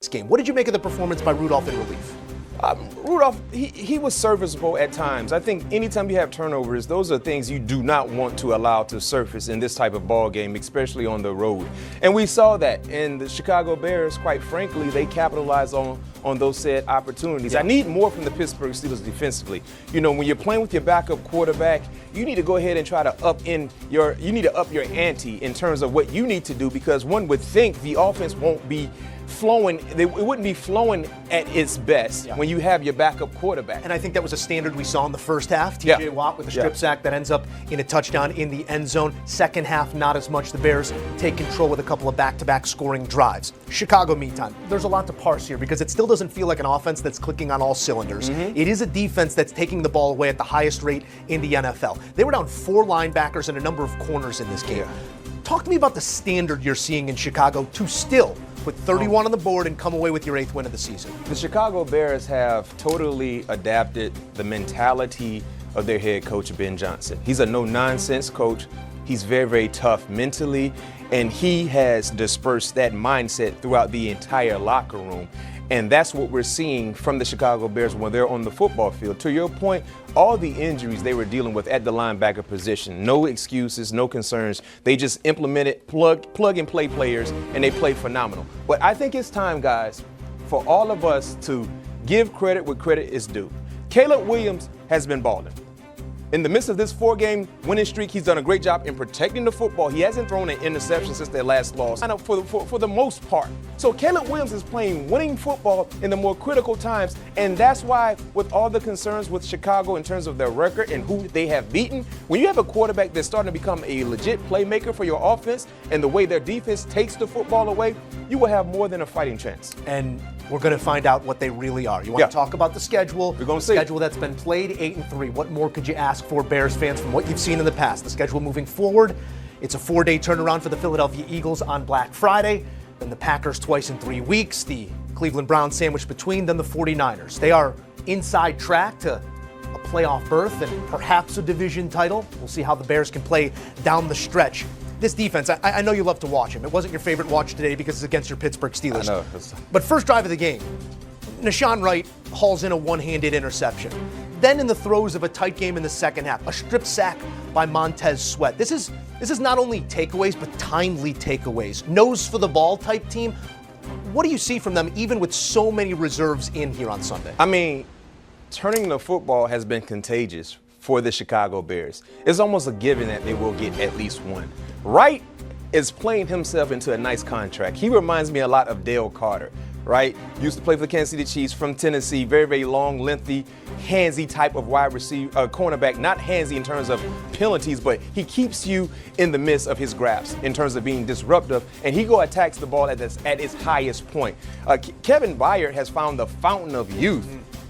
this game. What did you make of the performance by Rudolph in relief? Rudolph, he was serviceable at times. I think anytime you have turnovers, those are things you do not want to allow to surface in this type of ball game, especially on the road. And we saw that. And the Chicago Bears, quite frankly, they capitalized on those said opportunities. Yeah. I need more from the Pittsburgh Steelers defensively. You know, when you're playing with your backup quarterback, you need to go ahead and try to up your ante in terms of what you need to do, because one would think the offense won't be flowing, it wouldn't be flowing at its best when you have your backup quarterback. And I think that was a standard we saw in the first half. TJ Watt with a strip sack that ends up in a touchdown in the end zone. Second half, not as much. The Bears take control with a couple of back-to-back scoring drives. Chicago, meantime, there's a lot to parse here because it still doesn't feel like an offense that's clicking on all cylinders. It is a defense that's taking the ball away at the highest rate in the NFL. They were down 4 linebackers and a number of corners in this game. Talk to me about the standard you're seeing in Chicago to still put 31 on the board and come away with your 8th win of the season. The Chicago Bears have totally adapted the mentality of their head coach, Ben Johnson. He's a no-nonsense coach. He's very, very tough mentally, and he has dispersed that mindset throughout the entire locker room. And that's what we're seeing from the Chicago Bears when they're on the football field. To your point, all the injuries they were dealing with at the linebacker position, no excuses, no concerns. They just implemented plug and play players, and they play phenomenal. But I think it's time, guys, for all of us to give credit where credit is due. Caleb Williams has been balling. In the midst of this 4-game winning streak, he's done a great job in protecting the football. He hasn't thrown an interception since their last loss, for the most part. So Caleb Williams is playing winning football in the more critical times, and that's why, with all the concerns with Chicago in terms of their record and who they have beaten, when you have a quarterback that's starting to become a legit playmaker for your offense and the way their defense takes the football away, you will have more than a fighting chance. And we're going to find out what they really are. You want to talk about the schedule? We're going to see. The schedule that's been played, 8-3. What more could you ask for, Bears fans, from what you've seen in the past? The schedule moving forward, it's a 4-day turnaround for the Philadelphia Eagles on Black Friday, then the Packers twice in 3 weeks, the Cleveland Browns sandwiched between, then the 49ers. They are inside track to a playoff berth and perhaps a division title. We'll see how the Bears can play down the stretch. This defense, I know you love to watch him. It wasn't your favorite watch today because it's against your Pittsburgh Steelers. I know. But first drive of the game, Nashawn Wright hauls in a one-handed interception. Then in the throes of a tight game in the second half, a strip sack by Montez Sweat. This is not only takeaways, but timely takeaways. Nose for the ball type team. What do you see from them, even with so many reserves in here on Sunday? I mean, turning the football has been contagious for the Chicago Bears. It's almost a given that they will get at least one. Wright is playing himself into a nice contract. He reminds me a lot of Dale Carter, right? Used to play for the Kansas City Chiefs from Tennessee. Very, very long, lengthy, handsy type of wide receiver, cornerback. Not handsy in terms of penalties, but he keeps you in the midst of his grasp in terms of being disruptive, and he attacks the ball at its highest point. Kevin Byard has found the fountain of youth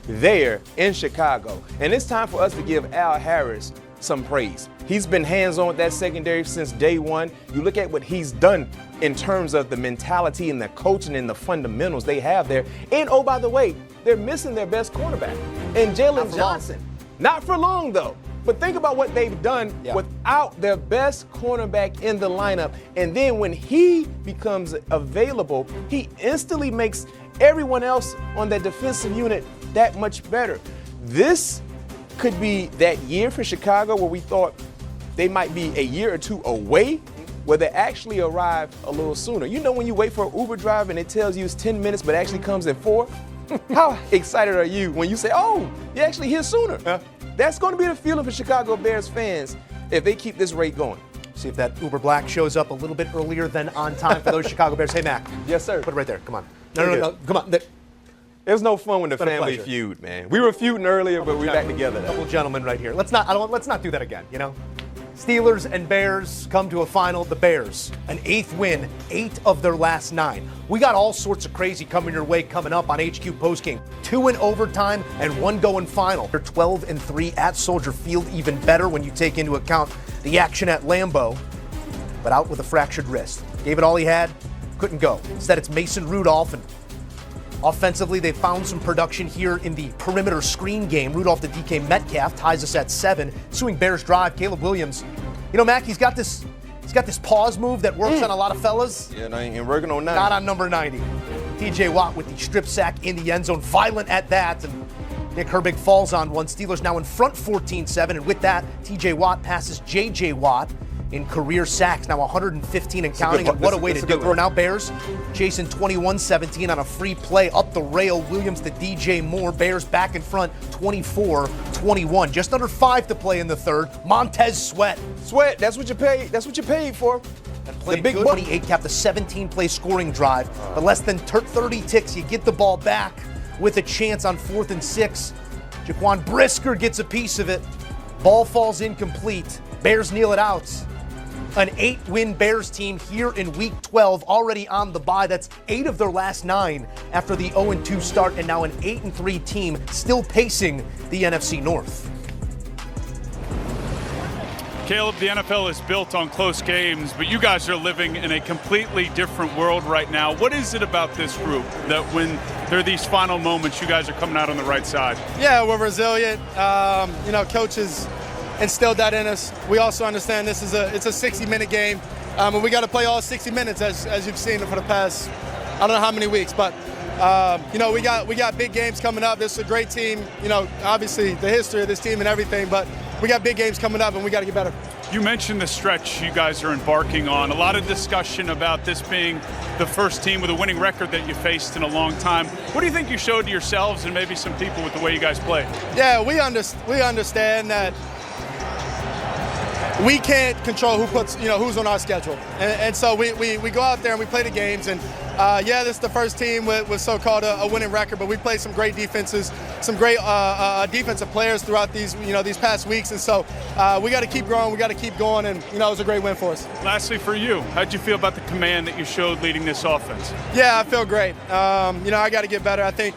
there in Chicago, and it's time for us to give Al Harris some praise. He's been hands-on with that secondary since day one. You look at what he's done in terms of the mentality and the coaching and the fundamentals they have there. And, oh, by the way, they're missing their best cornerback, and Jalen Johnson. Not for long, though. But think about what they've done without their best cornerback in the lineup. And then when he becomes available, he instantly makes everyone else on that defensive unit that much better. This could be that year for Chicago where we thought they might be a year or two away, where they actually arrive a little sooner. You know, when you wait for an Uber driver and it tells you it's 10 minutes but actually comes in 4? How excited are you when you say, oh, you're actually here sooner? That's going to be the feeling for Chicago Bears fans if they keep this rate going. See if that Uber Black shows up a little bit earlier than on time for those Chicago Bears. Hey, Mac. Yes, sir. Put it right there. Come on. No. Come on. It was no fun when the family feud, man. We were feuding earlier, but we're back together now. Couple gentlemen right here. Let's not do that again, you know? Steelers and Bears come to a final. The Bears, an 8th win, 8 of their last 9. We got all sorts of crazy coming your way coming up on HQ Postgame. 2 in overtime and 1 going final. They're 12-3 at Soldier Field, even better when you take into account the action at Lambeau, but out with a fractured wrist. Gave it all he had, couldn't go. Instead, it's Mason Rudolph, and offensively, they found some production here in the perimeter screen game. Rudolph to DK Metcalf ties us at 7. Ensuing Bears drive, Caleb Williams. You know, Mac, he's got this pause move that works on a lot of fellas. Yeah, and working on 90. Not on number 90. T.J. Watt with the strip sack in the end zone. Violent at that. And Nick Herbig falls on one. Steelers now in front 14-7. And with that, T.J. Watt passes J.J. Watt in career sacks, now 115 and counting. And what a way to do it. Now Bears chasing 21-17 on a free play up the rail. Williams to DJ Moore. Bears back in front 24-21. Just under 5 to play in the third. Montez Sweat. Sweat, that's what you paid. That's what you paid for. And played the big 28 capped a 17-play scoring drive. But less than 30 ticks, you get the ball back with a chance on 4th and 6. Jaquan Brisker gets a piece of it. Ball falls incomplete. Bears kneel it out. An 8-win Bears team here in Week 12, already on the bye. That's 8 of their last 9 after the 0-2 start, and now an 8-3 team still pacing the NFC North. Caleb, the NFL is built on close games, but you guys are living in a completely different world right now. What is it about this group that when there are these final moments, you guys are coming out on the right side? Yeah, we're resilient. Coaches instilled that in us. We also understand it's a 60-minute game, and we got to play all 60 minutes as you've seen for the past I don't know how many weeks. But we got big games coming up. This is a great team. Obviously the history of this team and everything, but we got big games coming up, and we got to get better. You mentioned the stretch you guys are embarking on. A lot of discussion about this being the first team with a winning record that you faced in a long time. What do you think you showed to yourselves and maybe some people with the way you guys played? Yeah, we understand that we can't control who's on our schedule, and so we go out there and we play the games. And this is the first team with so-called a winning record, but we played some great defenses, some great defensive players throughout these past weeks. And so we got to keep growing, we got to keep going, and it was a great win for us. Lastly, for you, how'd you feel about the command that you showed leading this offense? Yeah, I feel great. I got to get better. I think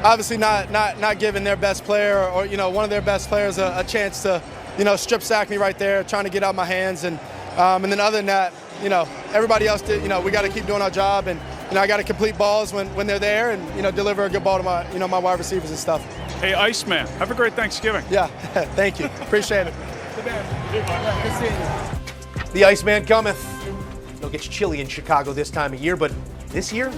obviously not giving their best player or one of their best players a chance to strip sack me right there, trying to get out my hands. And then other than that, everybody else did, we got to keep doing our job. And, I got to complete balls when they're there and, deliver a good ball to my, my wide receivers and stuff. Hey, Iceman, have a great Thanksgiving. Yeah, thank you. Appreciate it. Good seeing you. The Iceman cometh. It gets chilly in Chicago this time of year, but this year,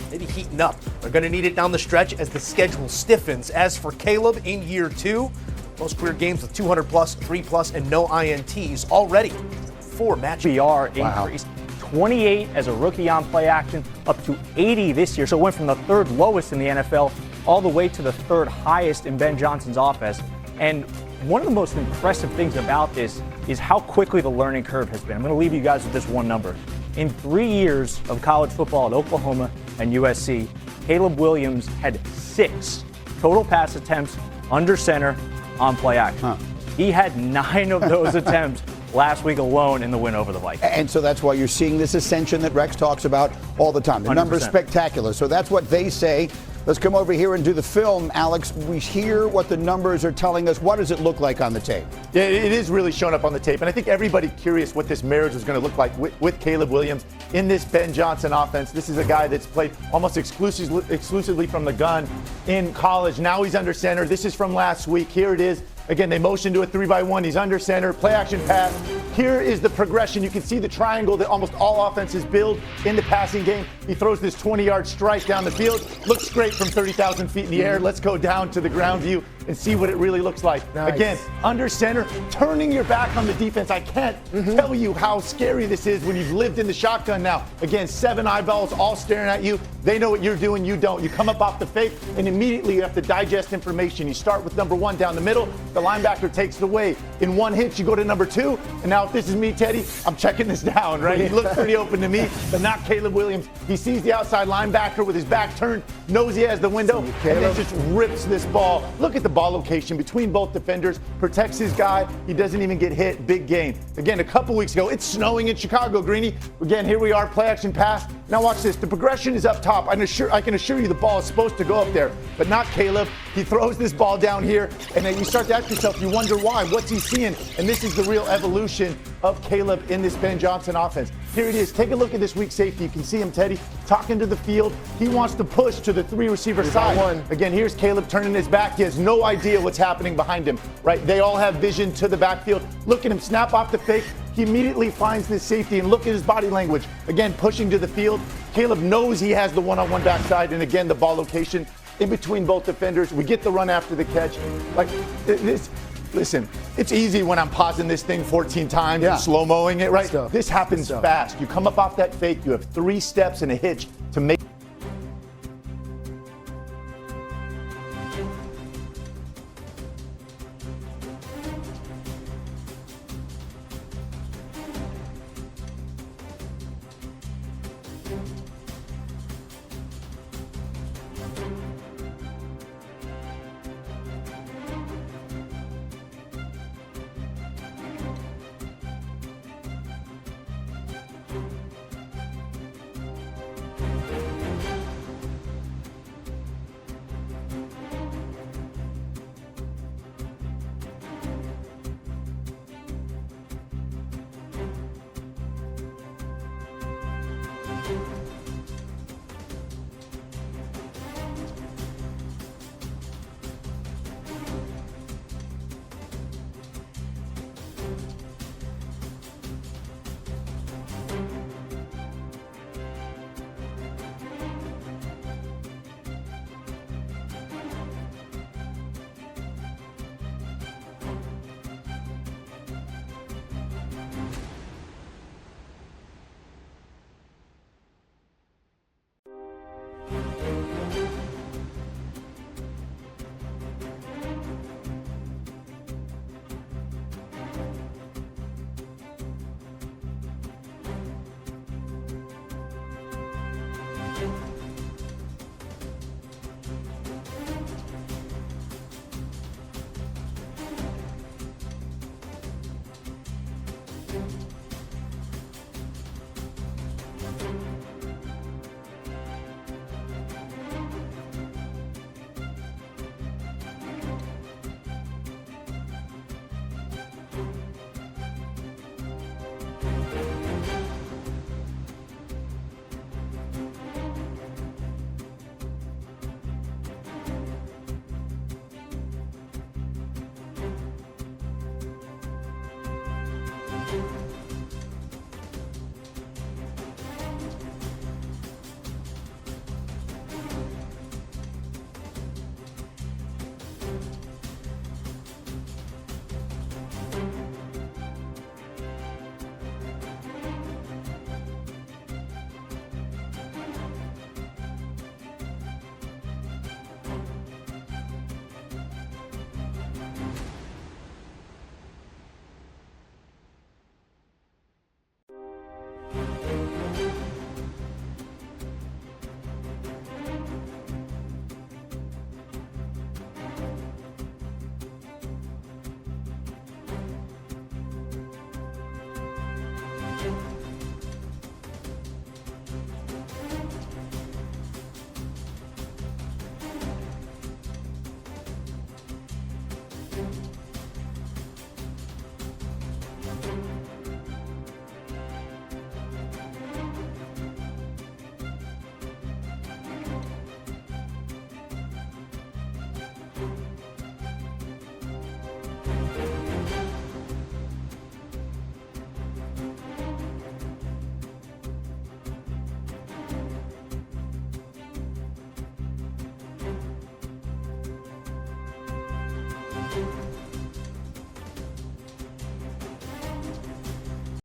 maybe heating up. They're going to need it down the stretch as the schedule stiffens. As for Caleb in year 2, most career games with 200+, 3+, and no INTs. Already 4 match PPR increase. 28 as a rookie on play action, up to 80 this year. So it went from the 3rd lowest in the NFL all the way to the 3rd highest in Ben Johnson's offense. And one of the most impressive things about this is how quickly the learning curve has been. I'm going to leave you guys with this one number. In 3 years of college football at Oklahoma and USC, Caleb Williams had 6 total pass attempts under center on play action. He had 9 of those attempts last week alone in the win over the Vikings. And so that's why you're seeing this ascension that Rex talks about all the time. The 100%. number's spectacular. So that's what they say. Let's come over here and do the film. Alex, we hear what the numbers are telling us. What does it look like on the tape? Yeah, it is really showing up on the tape. And I think everybody curious what this marriage is going to look like with Caleb Williams in this Ben Johnson offense. This is a guy that's played almost exclusively from the gun in college. Now he's under center. This is from last week. Here it is. Again, they motion to a 3-by-1. He's under center. Play action pass. Here is the progression. You can see the triangle that almost all offenses build in the passing game. He throws this 20-yard strike down the field. Looks great from 30,000 feet in the air. Let's go down to the ground view and see what it really looks like. Nice. Again, under center, turning your back on the defense. I can't tell you how scary this is when you've lived in the shotgun now. Again, 7 eyeballs all staring at you. They know what you're doing, you don't. You come up off the fake, and immediately you have to digest information. You start with number 1 down the middle. The linebacker takes it away. In one hit, you go to number 2. And now if this is me, Teddy, I'm checking this down, right? He looks pretty open to me, but not Caleb Williams. He sees the outside linebacker with his back turned, knows he has the window, and then just rips this ball. Look at the ball location between both defenders, protects his guy. He doesn't even get hit. Big game. Again, a couple weeks ago, it's snowing in Chicago, Greeny. Again, here we are, play action pass. Now watch this. The progression is up top. I can assure you the ball is supposed to go up there, but not Caleb. He throws this ball down here, and then you start to ask yourself, you wonder why. What's he seeing? And this is the real evolution of Caleb in this Ben Johnson offense. Here it is. Take a look at this weak safety. You can see him, Teddy, talking to the field. He wants to push to the 3-receiver side. Again, here's Caleb turning his back. He has no idea what's happening behind him, right? They all have vision to the backfield. Look at him snap off the fake, He immediately finds this safety, and look at his body language. Again, pushing to the field. Caleb knows he has the one-on-one backside, and again, the ball location in between both defenders. We get the run after the catch. Like this. Listen, it's easy when I'm pausing this thing 14 times and slow-moing it, right? This happens fast. You come up off that fake, you have 3 steps and a hitch to make